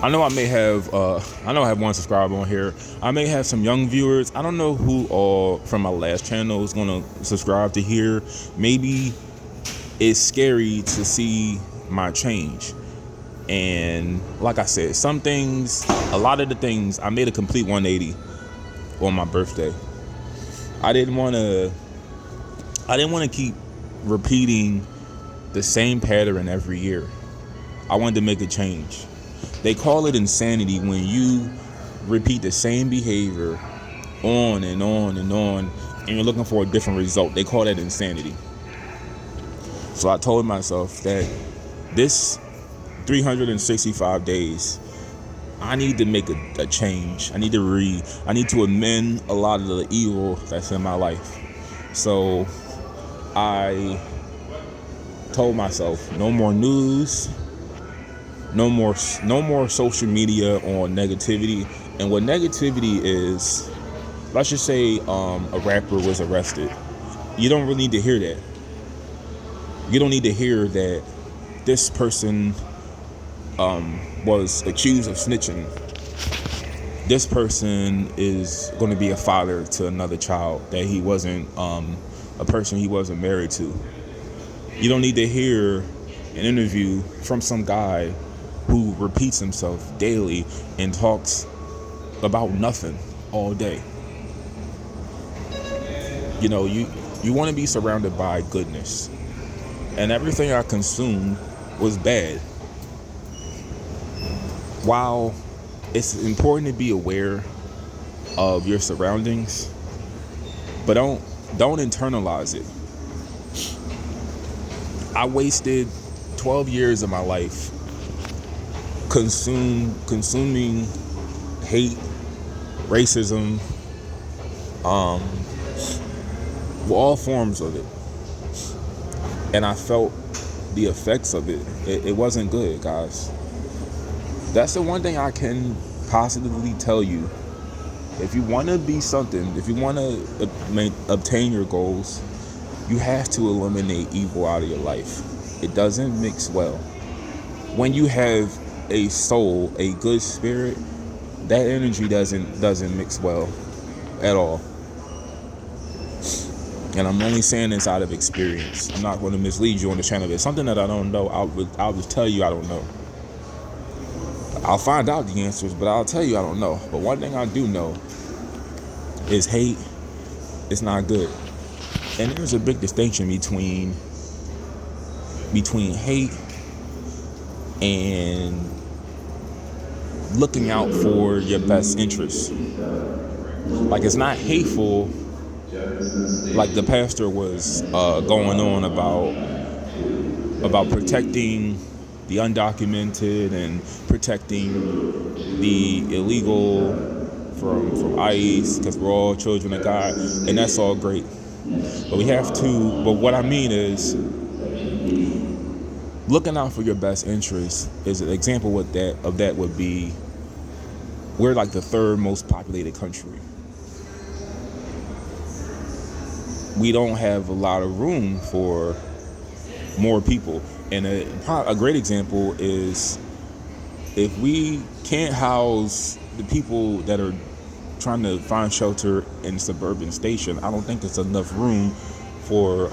I know I may have I know I have one subscriber on here. I may have some young viewers. I don't know who all from my last channel is gonna subscribe to here. Maybe it's scary to see my change. And like I said, some things, a lot of the things, I made a complete 180 on my birthday. I didn't want to keep repeating the same pattern every year. I wanted to make a change. They call it insanity when you repeat the same behavior on and on and on, and you're looking for a different result. They call that insanity. So I told myself that this 365 days, I need to make a change. I need to amend a lot of the evil that's in my life. So I told myself, no more news, no more social media on negativity. And what negativity is, let's just say a rapper was arrested. You don't really need to hear that. You don't need to hear that this person was accused of snitching. This person is going to be a father to another child that he wasn't, a person he wasn't married to. You don't need to hear an interview from some guy who repeats himself daily and talks about nothing all day. You know, you want to be surrounded by goodness. And everything I consumed was bad. While it's important to be aware of your surroundings, but don't internalize it. I wasted 12 years of my life consuming hate, racism, all forms of it. And I felt the effects of it. It wasn't good, guys. That's the one thing I can positively tell you. If you want to be something, if you want to obtain your goals, you have to eliminate evil out of your life. It doesn't mix well. When you have a soul, a good spirit, that energy doesn't mix well at all. And I'm only saying this out of experience. I'm not going to mislead you on the channel. If it's something that I don't know, I'll just tell you I don't know. I'll find out the answers, but I'll tell you I don't know. But one thing I do know is hate is not good. And there's a big distinction between hate and looking out for your best interests. Like, it's not hateful, like the pastor was going on about protecting the undocumented and protecting the illegal from ICE, because we're all children of God, and that's all great. But what I mean is, looking out for your best interests is an example of that would be, we're like the third most populated country. We don't have a lot of room for more people. And a great example is, if we can't house the people that are trying to find shelter in suburban station, I don't think there's enough room for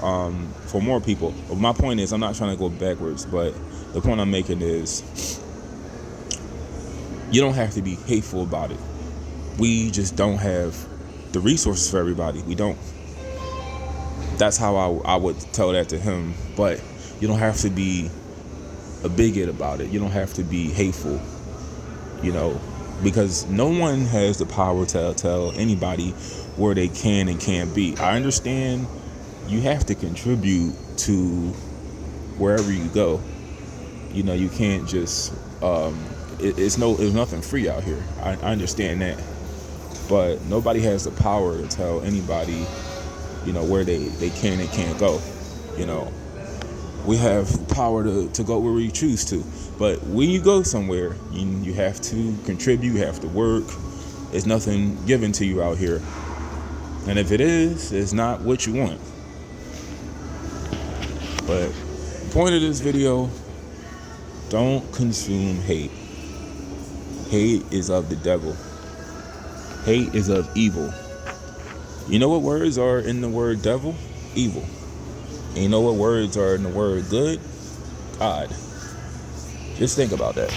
more people. But my point is, I'm not trying to go backwards, but the point I'm making is, you don't have to be hateful about it. We just don't have the resources for everybody. We don't. That's how I would tell that to him. But you don't have to be a bigot about it. You don't have to be hateful, because no one has the power to tell anybody where they can and can't be. I understand you have to contribute to wherever you go. You can't just, there's nothing free out here. I understand that. But nobody has the power to tell anybody, where they can and can't go. We have power to go where we choose to. But when you go somewhere, you have to contribute, you have to work. There's nothing given to you out here. And if it is, it's not what you want. But the point of this video, don't consume hate. Hate is of the devil. Hate is of evil. You know what words are in the word devil? Evil. And you know what words are in the word good? God. Just think about that.